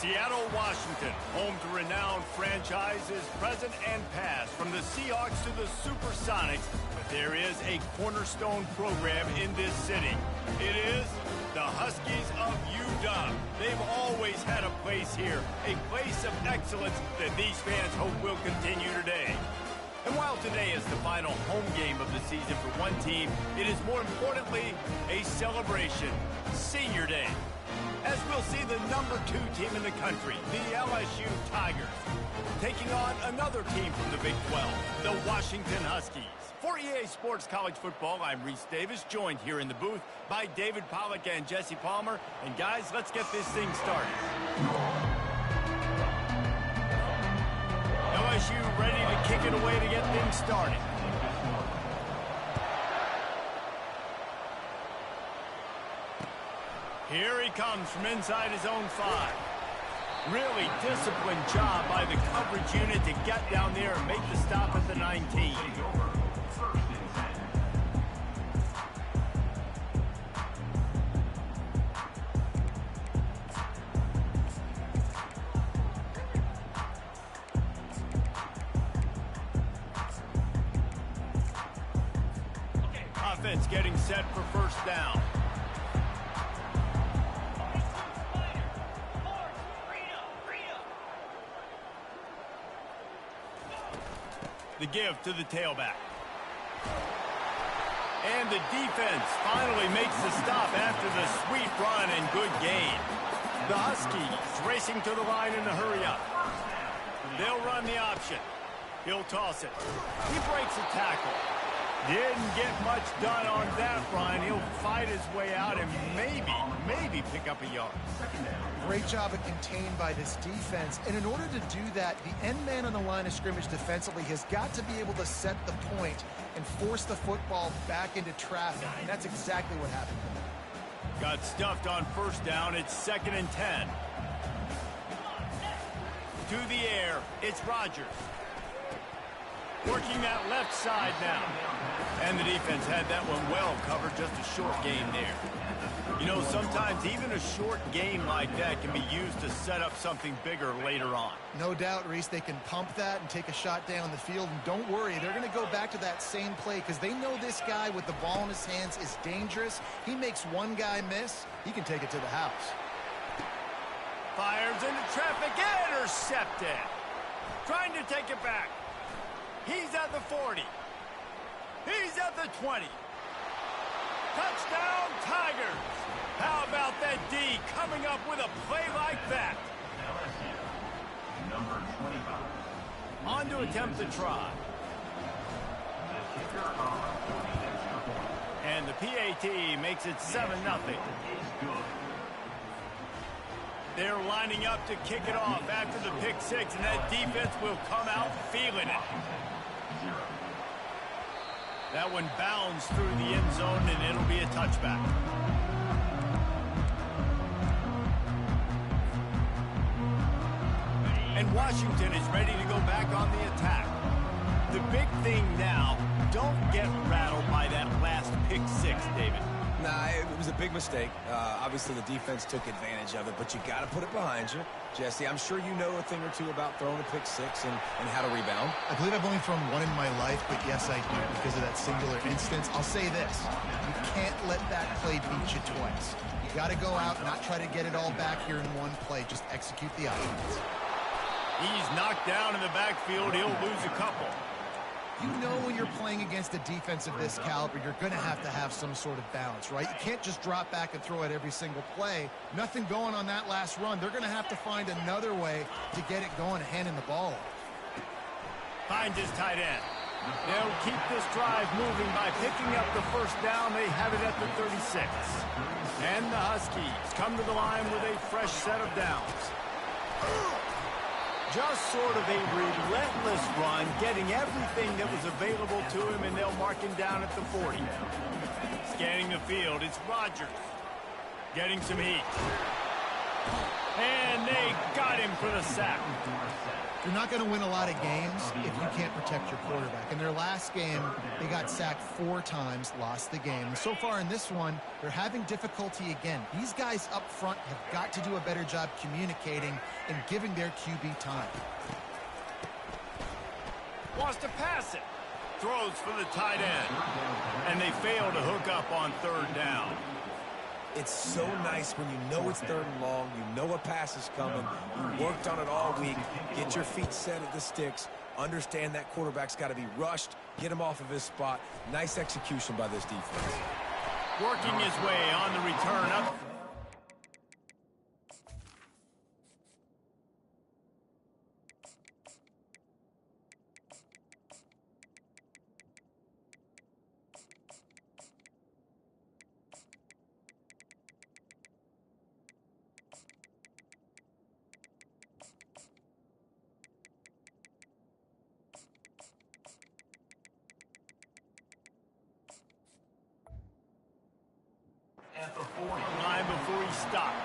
Seattle, Washington, home to renowned franchises present and past, from the Seahawks to the Supersonics. But there is a cornerstone program in this city. It is the Huskies of UW. They've always had a place here, a place of excellence that these fans hope will continue today. And while today is the final home game of the season for one team, it is more importantly a celebration, Senior Day, as we'll see the number 2 team in the country, the LSU Tigers, taking on another team from the Big 12, the Washington Huskies. For EA Sports College Football, I'm Reese Davis, joined here in the booth by David Pollack and Jesse Palmer. And guys, let's get this thing started. LSU ready to kick it away to get things started. Here he comes from inside his own 5. Really disciplined job by the coverage unit to get down there and make the stop at the 19. Offense getting set for first down. The give to the tailback. And the defense finally makes the stop after the sweet run and good gain. The Huskies racing to the line in a hurry-up. They'll run the option. He'll toss it. He breaks a tackle. Didn't get much done on that run. He'll fight his way out and maybe pick up a yard. Great job of contained by this defense. And in order to do that, the end man on the line of scrimmage defensively has got to be able to set the point and force the football back into traffic. And that's exactly what happened. Got stuffed on first down. It's 2nd and 10. To the air, it's Rodgers. Working that left side now. And the defense had that one well covered, just a short gain there. You know, sometimes even a short gain like that can be used to set up something bigger later on. No doubt, Reese, they can pump that and take a shot down the field. And don't worry, they're going to go back to that same play because they know this guy with the ball in his hands is dangerous. He makes one guy miss, he can take it to the house. Fires into traffic, intercepted. Trying to take it back. He's at the 40. He's at the 20. Touchdown, Tigers. How about that D coming up with a play like that? Number 25. On to attempt the try. And the PAT makes it 7-0. They're lining up to kick it off after the pick 6, and that defense will come out feeling it. That one bounds through the end zone, and it'll be a touchback. And Washington is ready to go back on the attack. The big thing now, don't get rattled by that last pick 6, David. Nah, it was a big mistake. Obviously, the defense took advantage of it, but you got to put it behind you. Jesse, I'm sure you know a thing or two about throwing a pick 6 and how to rebound. I believe I've only thrown one in my life, but yes, I do because of that singular instance. I'll say this. You can't let that play beat you twice. You got to go out and not try to get it all back here in one play. Just execute the offense. He's knocked down in the backfield. He'll lose a couple. You know when you're playing against a defense of this caliber, you're going to have some sort of balance, right? You can't just drop back and throw it every single play. Nothing going on that last run. They're going to have to find another way to get it going and handing the ball off. Finds his tight end. They'll keep this drive moving by picking up the first down. They have it at the 36. And the Huskies come to the line with a fresh set of downs. Just sort of a relentless run, getting everything that was available to him, and they'll mark him down at the 40. Scanning the field, it's Rodgers. Getting some heat. And they got him for the sack. You're not going to win a lot of games if you can't protect your quarterback. In their last game, they got sacked 4 times, lost the game. And so far in this one, they're having difficulty again. These guys up front have got to do a better job communicating and giving their QB time. Wants to pass it. Throws for the tight end. And they fail to hook up on 3rd down. It's so nice when you know it's 3rd and long, you know a pass is coming, you worked on it all week, get your feet set at the sticks, understand that quarterback's got to be rushed, get him off of his spot. Nice execution by this defense. Working his way on the return up. At the 40 line before he stopped.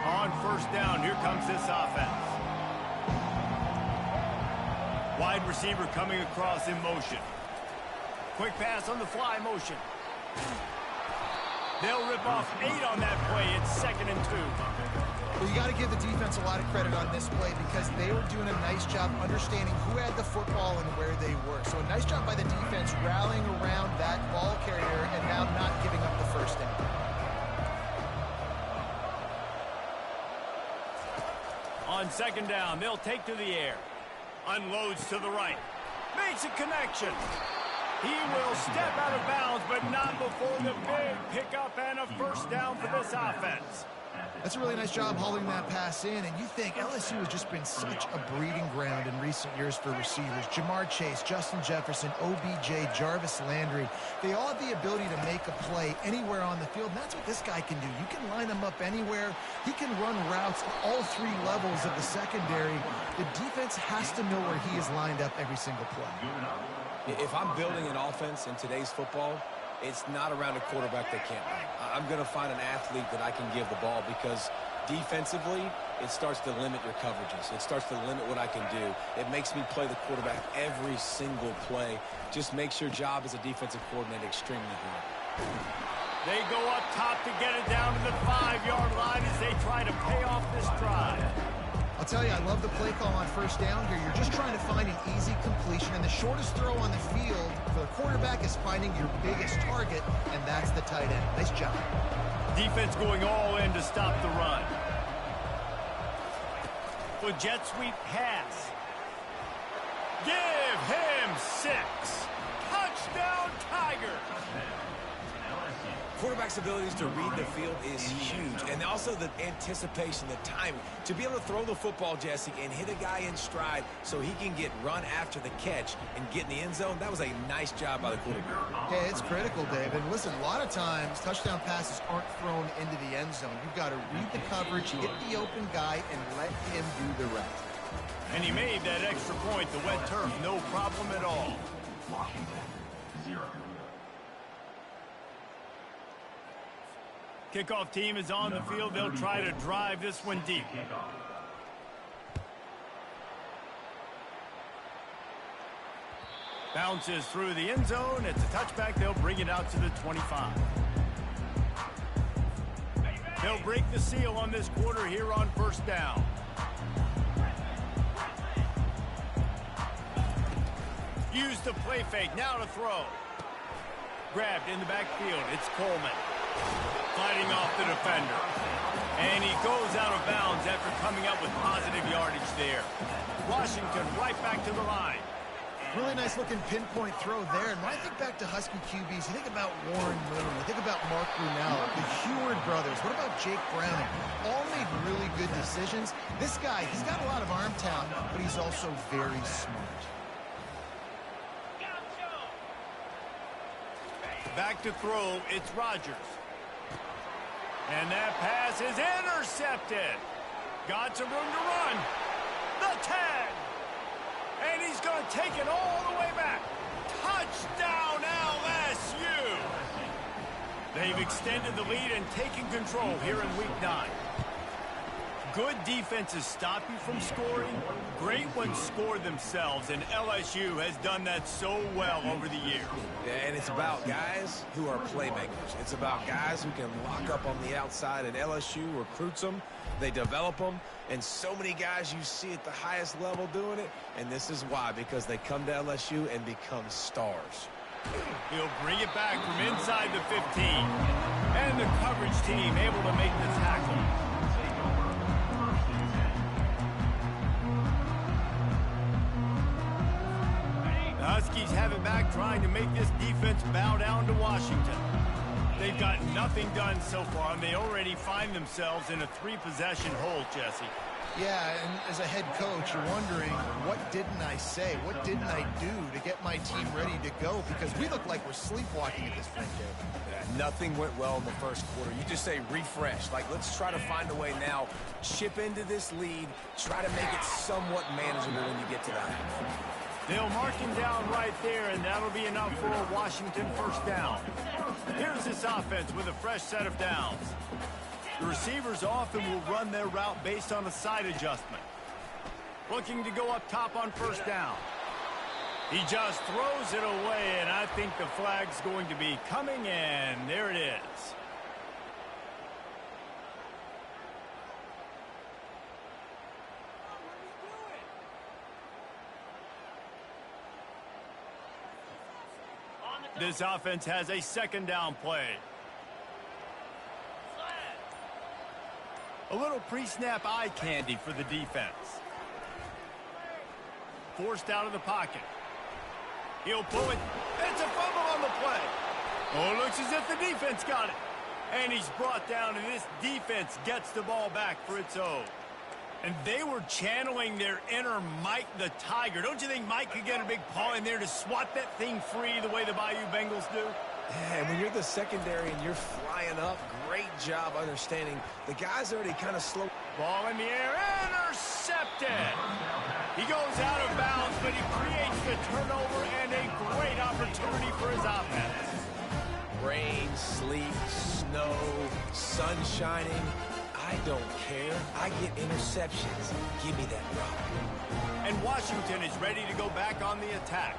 On 1st down, here comes this offense. Wide receiver coming across in motion. Quick pass on the fly motion. They'll rip off 8 on that play. It's 2nd and 2. Well, you got to give the defense a lot of credit on this play because they were doing a nice job understanding who had the football and where they were. So a nice job by the defense rallying around that ball carrier and now not giving up the 1st down. On 2nd down, they'll take to the air. Unloads to the right. Makes a connection. He will step out of bounds, but not before the big pickup and a 1st down for this offense. That's a really nice job hauling that pass in, and you think LSU has just been such a breeding ground in recent years for receivers. Jamar Chase, Justin Jefferson, OBJ, Jarvis Landry, they all have the ability to make a play anywhere on the field, and that's what this guy can do. You can line him up anywhere. He can run routes at all 3 levels of the secondary. The defense has to know where he is lined up every single play. If I'm building an offense in today's football, it's not around a quarterback that can't run. I'm going to find an athlete that I can give the ball because defensively, it starts to limit your coverages. It starts to limit what I can do. It makes me play the quarterback every single play. Just makes your job as a defensive coordinator extremely hard. They go up top to get it down to the 5-yard line as they try to pay off this drive. I'll tell you, I love the play call on 1st down here. You're just trying to find an easy completion, and the shortest throw on the field for the quarterback is finding your biggest target, and that's the tight end. Nice job. Defense going all in to stop the run. The jet sweep pass. Give him 6. Touchdown, Tigers. Quarterback's abilities to read the field is huge, and also the anticipation, the timing. To be able to throw the football, Jesse, and hit a guy in stride so he can get run after the catch and get in the end zone, that was a nice job by the quarterback. Yeah, it's critical, David. Listen, a lot of times, touchdown passes aren't thrown into the end zone. You've got to read the coverage, hit the open guy, and let him do the rest. And he made that extra point, the wet turf, no problem at all. Washington, 0. Kickoff team is on the field. They'll try to drive this one deep. Bounces through the end zone. It's a touchback. They'll bring it out to the 25. They'll break the seal on this quarter here on 1st down. Use the play fake. Now to throw. Grabbed in the backfield. It's Coleman. Fighting off the defender. And he goes out of bounds after coming up with positive yardage there. Washington right back to the line. Really nice looking pinpoint throw there. And when I think back to Husky QBs, you think about Warren Moon, you think about Mark Brunell, the Heward brothers. What about Jake Browning? All made really good decisions. This guy, he's got a lot of arm talent, but he's also very smart. Back to throw, it's Rodgers. And that pass is intercepted. Got some room to run. The 10. And he's going to take it all the way back. Touchdown, LSU. They've extended the lead and taken control here in Week 9. Good defenses stop you from scoring. Great ones score themselves, and LSU has done that so well over the years. Yeah, and it's about guys who are playmakers. It's about guys who can lock up on the outside, and LSU recruits them. They develop them, and so many guys you see at the highest level doing it, and this is why, because they come to LSU and become stars. He'll bring it back from inside the 15. And the coverage team able to make the tackle. The Huskies have it back, trying to make this defense bow down to Washington. They've got nothing done so far, and they already find themselves in a 3-possession hole, Jesse. Yeah, and as a head coach, you're wondering, what didn't I say? What didn't I do to get my team ready to go? Because we look like we're sleepwalking at this point, Dave. Yeah, nothing went well in the first quarter. You just say refresh. Like, let's try to find a way now. Chip into this lead. Try to make it somewhat manageable when you get to that. They'll mark him down right there, and that'll be enough for a Washington first down. Here's this offense with a fresh set of downs. The receivers often will run their route based on a side adjustment. Looking to go up top on first down. He just throws it away, and I think the flag's going to be coming, and there it is. This offense has a second down play. A little pre-snap eye candy for the defense. Forced out of the pocket. He'll pull it. It's a fumble on the play. Oh, it looks as if the defense got it. And he's brought down, and this defense gets the ball back for its own. And they were channeling their inner Mike the Tiger. Don't you think Mike could get a big paw in there to swat that thing free the way the Bayou Bengals do? Yeah, and when you're the secondary and you're flying up, great job understanding. The guy's already kind of slow. Ball in the air, intercepted. He goes out of bounds, but he creates the turnover and a great opportunity for his offense. Rain, sleet, snow, sun shining. I don't care. I get interceptions. Give me that rock. And Washington is ready to go back on the attack.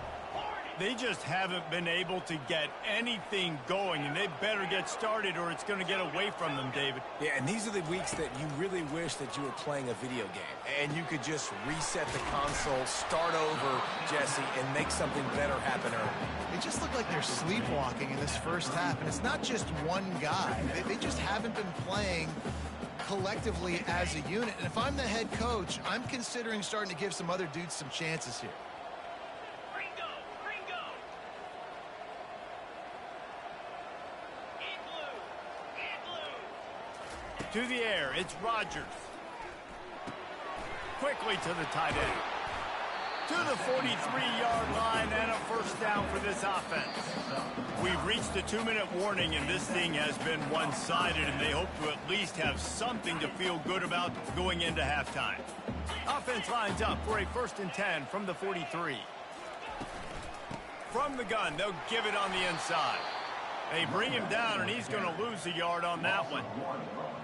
They just haven't been able to get anything going, and they better get started or it's going to get away from them, David. Yeah, and these are the weeks that you really wish that you were playing a video game, and you could just reset the console, start over, Jesse, and make something better happen early. They just look like they're sleepwalking in this first half, and it's not just one guy. They just haven't been playing collectively as a unit. And if I'm the head coach, I'm considering starting to give some other dudes some chances here. To the air, it's Rodgers. Quickly to the tight end. To the 43-yard line and a first down for this offense. We've reached the 2-minute warning, and this thing has been one-sided, and they hope to at least have something to feel good about going into halftime. Offense lines up for a 1st and 10 from the 43. From the gun, they'll give it on the inside. They bring him down, and he's going to lose a yard on that one.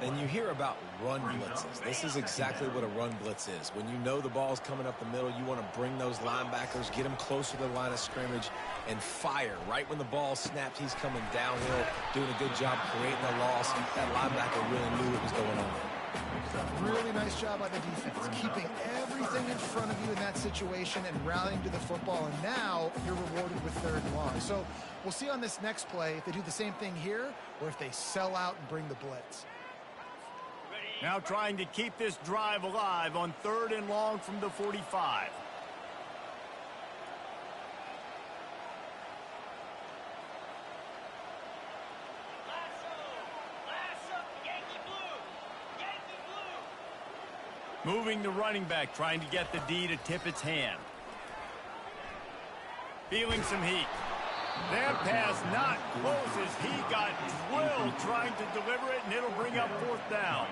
And you hear about run blitzes. This is exactly what a run blitz is. When you know the ball's coming up the middle, you want to bring those linebackers, get them closer to the line of scrimmage, and fire. Right when the ball snaps, he's coming downhill, doing a good job creating a loss. That linebacker really knew what was going on there. Really nice job by the defense, keeping everything in front of you in that situation and rallying to the football. And now you're rewarded with 3rd and long. So we'll see on this next play if they do the same thing here or if they sell out and bring the blitz. Now trying to keep this drive alive on 3rd and long from the 45. Moving the running back, trying to get the D to tip its hand. Feeling some heat. That pass not close as he got drilled trying to deliver it, and it'll bring up 4th down.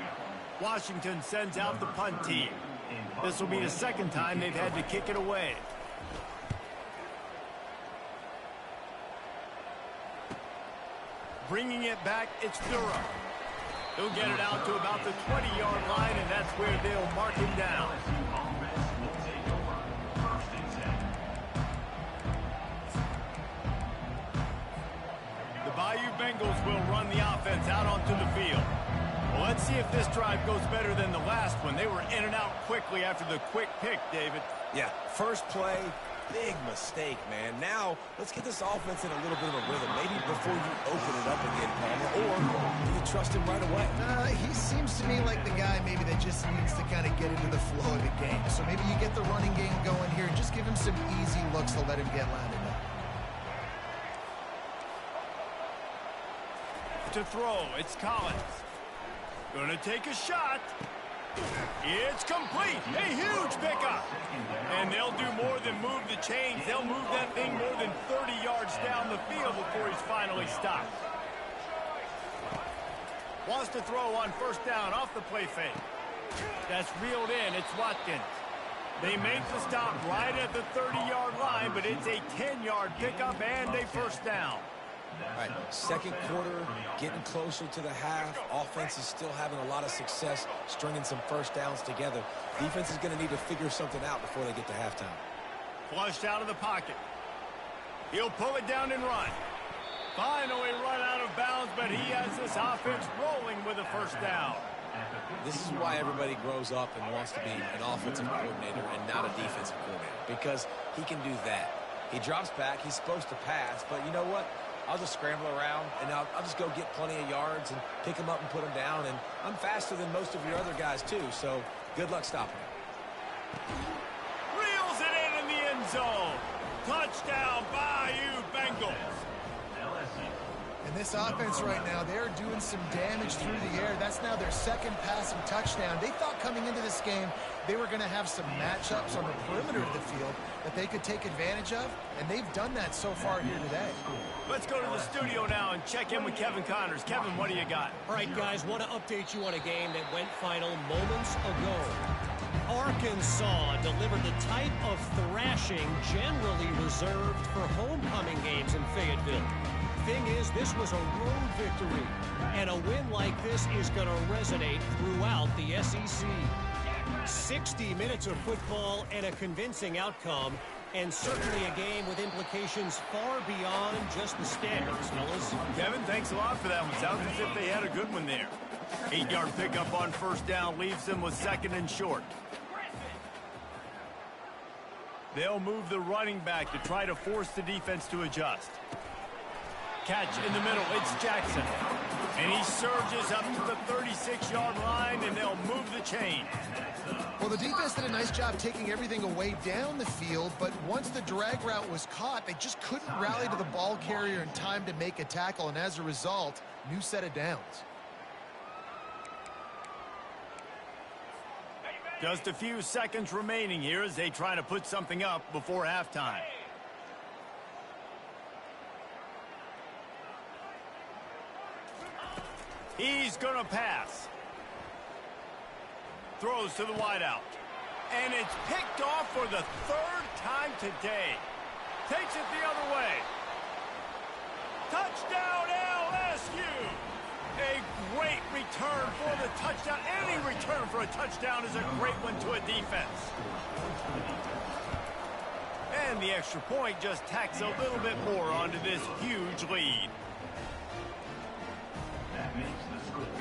Washington sends out the punt team. This will be the second time they've had to kick it away. Bringing it back, it's Durham. He'll get it out to about the 20-yard line, and that's where they'll mark him down. The Bayou Bengals will run the offense out onto the field. Well, let's see if this drive goes better than the last one. They were in and out quickly after the quick pick, David. Yeah, first play, big mistake, man. Now, let's get this offense in a little bit of a rhythm. Maybe before you open it up again, Palmer, or do you trust him right away? He seems to me like the guy maybe that just needs to kind of get into the flow of the game. So maybe you get the running game going here and just give him some easy looks to let him get landed up. To throw, it's Collins. Gonna take a shot. It's complete. A huge pickup. And they'll do more than move the chains. They'll move that thing more than 30 yards down the field before he's finally stopped. Wants to throw on 1st down off the play fake. That's reeled in. It's Watkins. They make the stop right at the 30-yard line, but it's a 10-yard pickup and a 1st down. All right, second quarter, getting closer to the half. Offense is still having a lot of success stringing some 1st downs together. Defense is going to need to figure something out before they get to halftime. Flushed out of the pocket. He'll pull it down and run. Finally run out of bounds, but he has this offense rolling with a 1st down. This is why everybody grows up and wants to be an offensive coordinator and not a defensive coordinator, because he can do that. He drops back. He's supposed to pass, but you know what? I'll just scramble around, and I'll just go get plenty of yards and pick them up and put them down. And I'm faster than most of your other guys, too, so good luck stopping him. Reels it in the end zone. Touchdown, Bayou Bengals. And this offense right now, they're doing some damage through the air. That's now their 2nd passing touchdown. They thought coming into this game they were going to have some matchups on the perimeter of the field that they could take advantage of, and they've done that so far here today. Let's go to the studio now and check in with Kevin Connors. Kevin, what do you got? All right, guys, want to update you on a game that went final moments ago. Arkansas delivered the type of thrashing generally reserved for homecoming games in Fayetteville. Thing is, this was a road victory, and a win like this is going to resonate throughout the SEC. 60 minutes of football and a convincing outcome, and certainly a game with implications far beyond just the standards, fellas. Kevin, thanks a lot for that one. Sounds as if they had a good one there. 8-yard pickup on 1st down leaves them with 2nd and short. They'll move the running back to try to force the defense to adjust. Catch in the middle, it's Jackson. And he surges up to the 36-yard line, and they'll move the chain. Well, the defense did a nice job taking everything away down the field, but once the drag route was caught, they just couldn't rally to the ball carrier in time to make a tackle, and as a result, new set of downs. Just a few seconds remaining here as they try to put something up before halftime. He's going to pass. Throws to the wideout. And it's picked off for the 3rd time today. Takes it the other way. Touchdown LSU! A great return for the touchdown. Any return for a touchdown is a great one to a defense. And the extra point just tacks a little bit more onto this huge lead.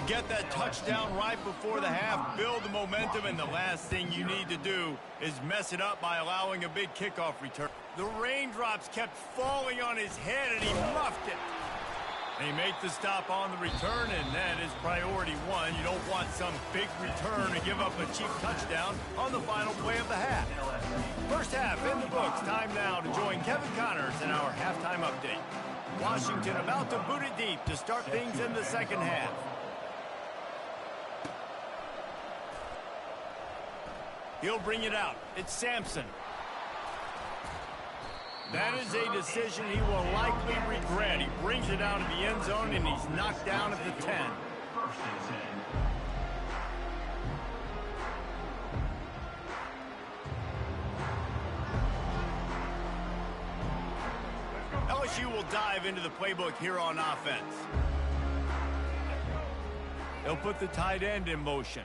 Get that touchdown right before the half, build the momentum, and the last thing you need to do is mess it up by allowing a big kickoff return. The raindrops kept falling on his head, and he muffed it. They make the stop on the return, and that is priority one. You don't want some big return to give up a cheap touchdown on the final play of the half. First half in the books. Time now to join Kevin Connors in our halftime update. Washington about to boot it deep to start things in the second half. He'll bring it out. It's Sampson. That is a decision he will likely regret. He brings it out of the end zone, and he's knocked down at the 10. First and 10. LSU will dive into the playbook here on offense. They'll put the tight end in motion.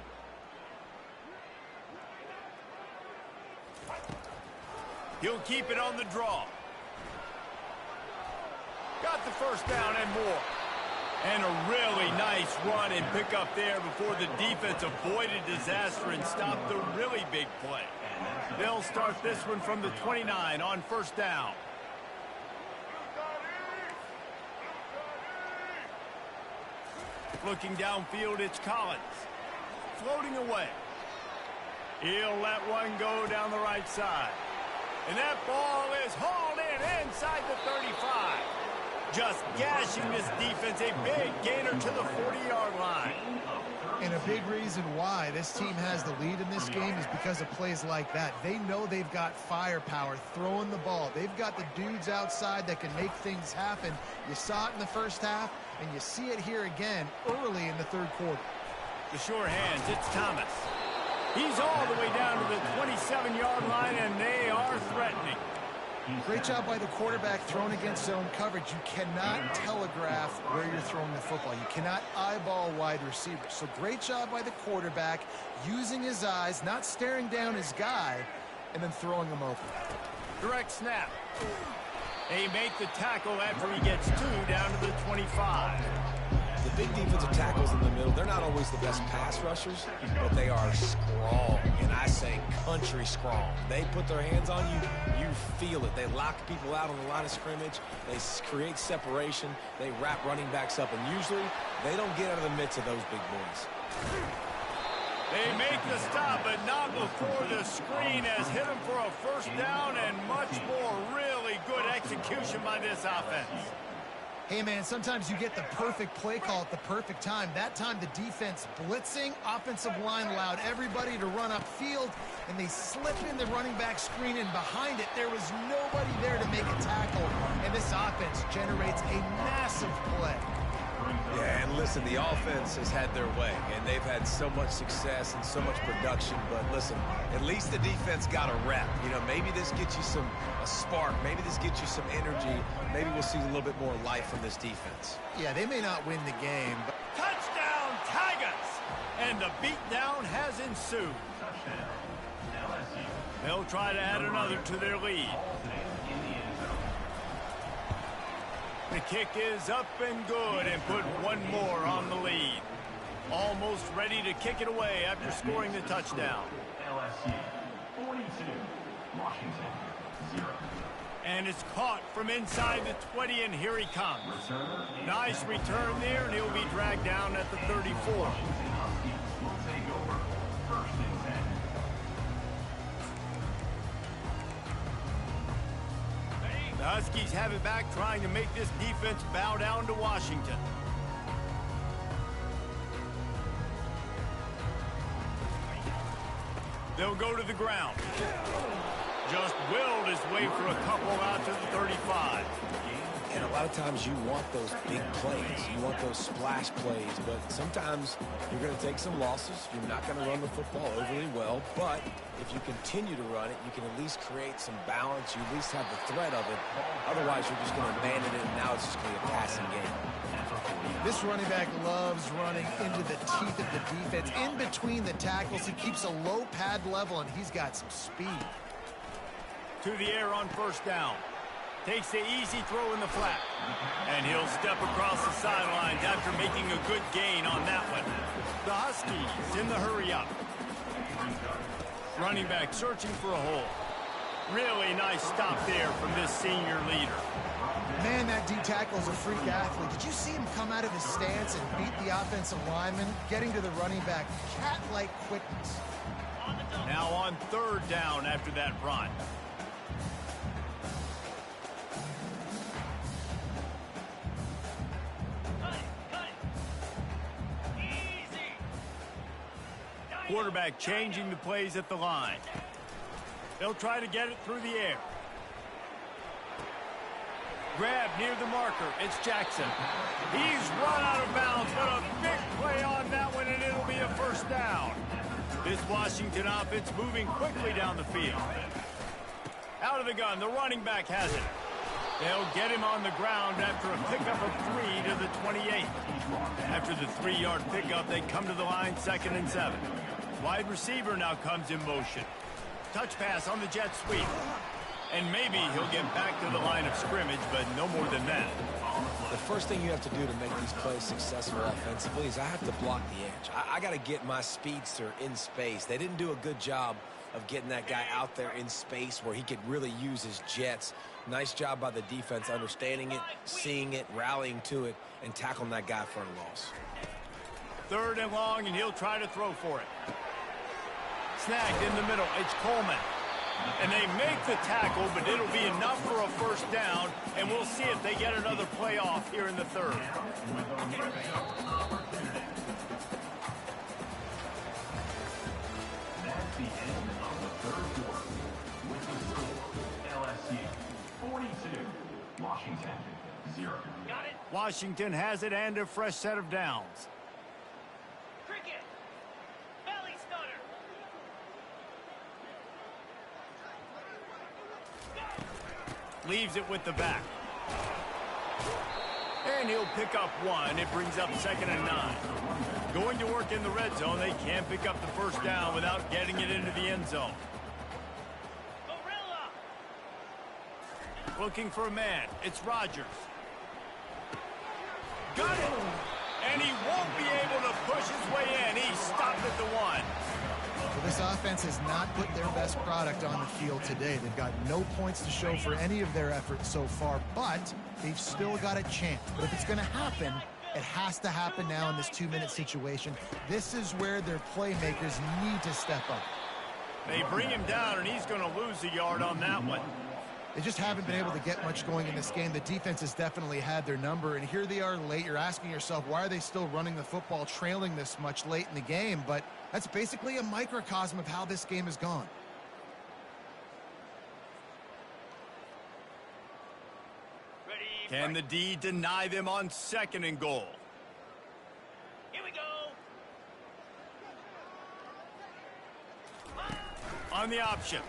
He'll keep it on the draw. Got the first down and more. And a really nice run and pick up there before the defense avoided disaster and stopped the really big play. They'll start this one from the 29 on first down. Looking downfield, it's Collins. Floating away. He'll let one go down the right side. And that ball is hauled in inside the 35. Just gashing this defense, a big gainer to the 40-yard line. And a big reason why this team has the lead in this game is because of plays like that. They know they've got firepower throwing the ball. They've got the dudes outside that can make things happen. You saw it in the first half, and you see it here again early in the third quarter. The sure hands, it's Thomas. He's all the way down to the 27-yard line, and they are threatening. Great job by the quarterback thrown against zone coverage. You cannot telegraph where you're throwing the football. You cannot eyeball wide receivers. So great job by the quarterback using his eyes, not staring down his guy, and then throwing him open. Direct snap. They make the tackle after he gets 2 down to the 25. The big defensive tackles in the middle, they're not always the best pass rushers, but they are strong, and I say country strong. They put their hands on you, you feel it. They lock people out on the line of scrimmage. They create separation. They wrap running backs up, and usually they don't get out of the midst of those big boys. They make the stop, but not before the screen has hit him for a first down, and much more really good execution by this offense. Hey, man, sometimes you get the perfect play call at the perfect time. That time the defense blitzing, offensive line allowed everybody to run upfield, and they slip in the running back screen, and behind it there was nobody there to make a tackle, and this offense generates a massive play. Yeah, and listen, the offense has had their way, and they've had so much success and so much production. But listen, at least the defense got a rep. You know, maybe this gets you a spark. Maybe this gets you some energy. Maybe we'll see a little bit more life from this defense. Yeah, they may not win the game, but Touchdown, Tigers! And the beatdown has ensued. They'll try to add another to their lead. The kick is up and good, and put one more on the lead. Almost ready to kick it away after scoring the touchdown. LSU 42, Washington 0. And it's caught from inside the 20, and here he comes. Nice return there, and he'll be dragged down at the 34. Huskies will take over. First and 10. The Huskies have it back, trying to make this defense bow down to Washington. They'll go to the ground. Just willed his way for a couple out to the 35. And a lot of times you want those big plays. You want those splash plays. But sometimes you're going to take some losses. You're not going to run the football overly well. But if you continue to run it, you can at least create some balance. You at least have the threat of it. Otherwise, you're just going to abandon it, and now it's just going to be a passing game. this running back loves running into the teeth of the defense. In between the tackles, he keeps a low pad level, and he's got some speed. To the air on first down. Takes the easy throw in the flat. And he'll step across the sidelines after making a good gain on that one. The Huskies in the hurry-up. Running back searching for a hole. Really nice stop there from this senior leader. Man, that D-tackle is a freak athlete. Did you see him come out of his stance and beat the offensive lineman, getting to the running back? Cat-like quickness. Now on third down after that run. Quarterback changing the plays at the line. They'll try to get it through the air. Grab near the marker. It's Jackson. He's run out of bounds, but a big play on that one, and it'll be a first down. This Washington offense moving quickly down the field. Out of the gun, the running back has it. They'll get him on the ground after a pickup of 3 to the 28. After the 3-yard pickup, they come to the line 2nd and 7. Wide receiver now comes in motion. Touch pass on the jet sweep. And maybe he'll get back to the line of scrimmage, but no more than that. The first thing you have to do to make these plays successful offensively is I have to block the edge. I got to get my speedster in space. They didn't do a good job of getting that guy out there in space where he could really use his jets. Nice job by the defense understanding it, seeing it, rallying to it, and tackling that guy for a loss. 3rd and long, and he'll try to throw for it. Snagged in the middle. It's Coleman. And they make the tackle, but it'll be enough for a first down, and we'll see if they get another play off here in the 3rd. That's the end of the 3rd quarter. With the score, LSU 42, Washington 0. Washington has it and a fresh set of downs. Cricket. Belly stunner. Leaves it with the back. And he'll pick up 1. It brings up 2nd and 9. Going to work in the red zone. They can't pick up the first down without getting it into the end zone. Gorilla. Looking for a man. It's Rodgers. Got it! And he won't be able to push his way in. He stopped at the 1. Well, this offense has not put their best product on the field today. They've got no points to show for any of their efforts so far, but they've still got a chance. But if it's going to happen, it has to happen now in this 2-minute situation. This is where their playmakers need to step up. They bring him down, and he's going to lose a yard on that one. They just haven't been able to get much going in this game. The defense has definitely had their number, and here they are late. You're asking yourself, why are they still running the football, trailing this much late in the game? But that's basically a microcosm of how this game has gone. Ready. Can the D deny them on 2nd and goal? Here we go. On the option.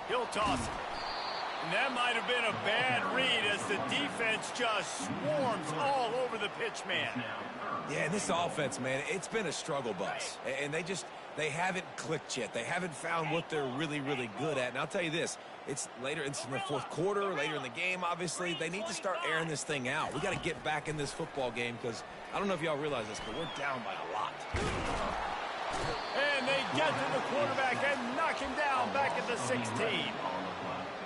He'll toss it. And that might have been a bad read as the defense just swarms all over the pitch man. Yeah, and this offense, man, it's been a struggle bus. And they haven't clicked yet. They haven't found what they're really, really good at. And I'll tell you this, it's in the 4th quarter, later in the game, obviously. They need to start airing this thing out. We got to get back in this football game because I don't know if y'all realize this, but we're down by a lot. And they get to the quarterback and knock him down back at the 16.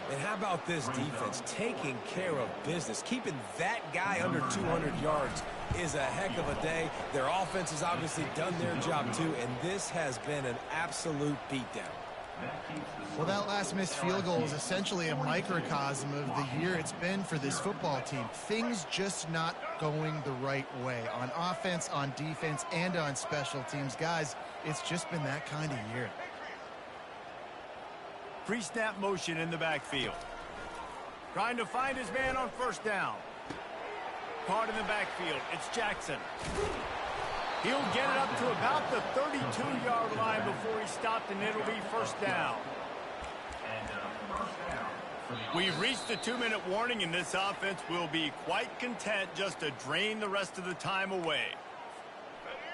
And how about this defense taking care of business? Keeping that guy under 200 yards is a heck of a day. Their offense has obviously done their job too, and this has been an absolute beatdown. Well, that last missed field goal is essentially a microcosm of the year it's been for this football team. Things just not going the right way on offense, on defense, and on special teams. Guys, it's just been that kind of year. Pre-snap motion in the backfield. Trying to find his man on first down. Caught in the backfield. It's Jackson. He'll get it up to about the 32-yard line before he stopped, and it'll be first down. We've reached the 2-minute warning, and this offense will be quite content just to drain the rest of the time away.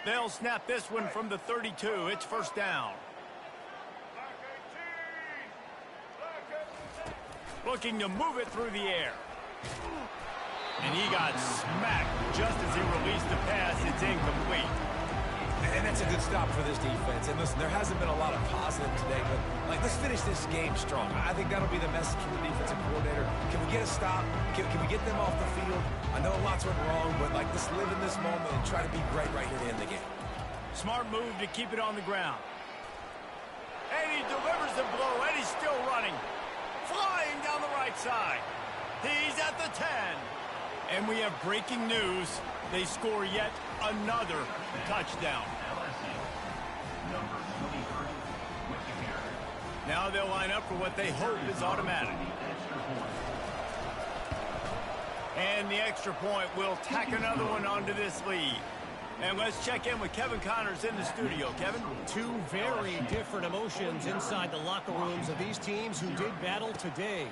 They'll snap this one from the 32. It's first down. Looking to move it through the air. And he got smacked just as he released the pass. It's incomplete. And that's a good stop for this defense. And listen, there hasn't been a lot of positive today, but let's finish this game strong. I think that'll be the message from the defensive coordinator. Can we get a stop? Can we get them off the field? I know lots went wrong, but let's live in this moment and try to be great right here to end the game. Smart move to keep it on the ground. And he delivers the blow, and he's still running. Flying down the right side. He's at the 10. And we have breaking news. They score yet another touchdown. Now they'll line up for what they hope is automatic. And the extra point will tack another one onto this lead. And let's check in with Kevin Connors in the studio. Kevin? Two very different emotions inside the locker rooms of these teams who did battle today.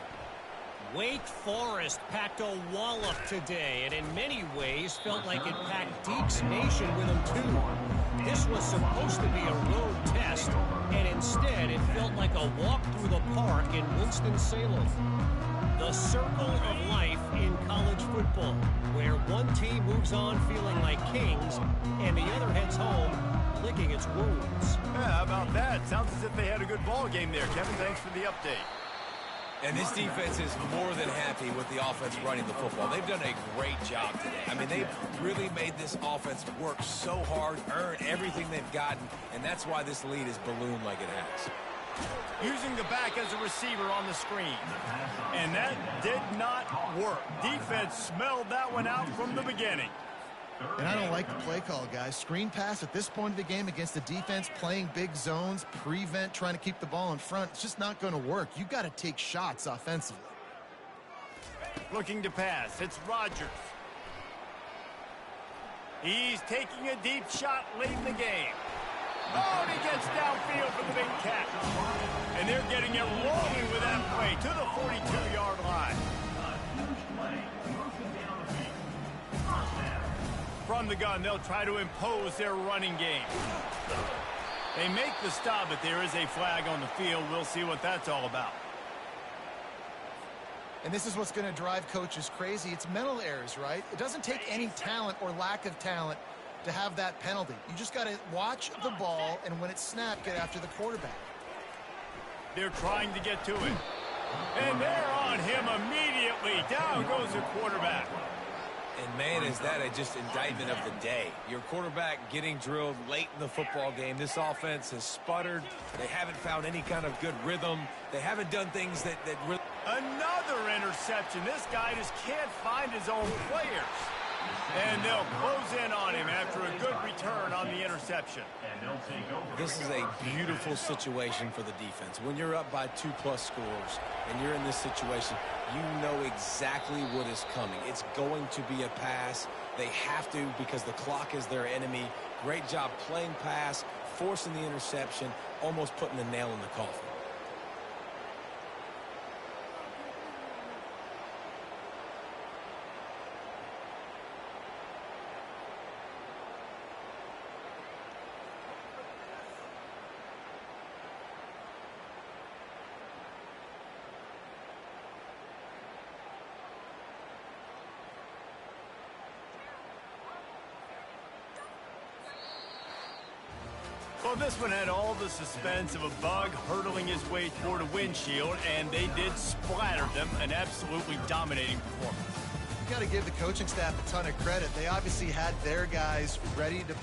Wake Forest packed a wallop today, and in many ways felt like it packed Deke's Nation with them too. This was supposed to be a road test, and instead it felt like a walk through the park in Winston-Salem. The circle of life in college football, where one team moves on feeling like kings, and the other heads home licking its wounds. Yeah, how about that? Sounds as if they had a good ball game there, Kevin. Thanks for the update. And this defense is more than happy with the offense running the football. They've done a great job today. I mean, they've really made this offense work so hard, earn everything they've gotten, and that's why this lead is ballooned like it has. Using the back as a receiver on the screen. And that did not work. Defense smelled that one out from the beginning. And I don't like the play call, guys. Screen pass at this point of the game against the defense, playing big zones, prevent, trying to keep the ball in front. It's just not going to work. You've got to take shots offensively. Looking to pass. It's Rodgers. He's taking a deep shot late in the game. Oh, and he gets downfield for the big catch. And they're getting it rolling with that play to the 42-yard line. From the gun, they'll try to impose their running game. They make the stop, but there is a flag on the field. We'll see what that's all about. And this is what's going to drive coaches crazy. It's mental errors, right? It doesn't take any talent or lack of talent to have that penalty. You just got to watch the ball, and when it's snapped, get after the quarterback. They're trying to get to it. And they're on him immediately. Down goes the quarterback. And, man, is that just indictment of the day. Your quarterback getting drilled late in the football game. This offense has sputtered. They haven't found any kind of good rhythm. They haven't done things that really... Another interception. This guy just can't find his own players. And they'll close in on him after a good return on the interception. This is a beautiful situation for the defense. When you're up by 2+ scores and you're in this situation, you know exactly what is coming. It's going to be a pass. They have to because the clock is their enemy. Great job playing pass, forcing the interception, almost putting the nail in the coffin. Well, this one had all the suspense of a bug hurtling his way toward a windshield, and they did splatter them. An absolutely dominating performance. You got to give the coaching staff a ton of credit. They obviously had their guys ready to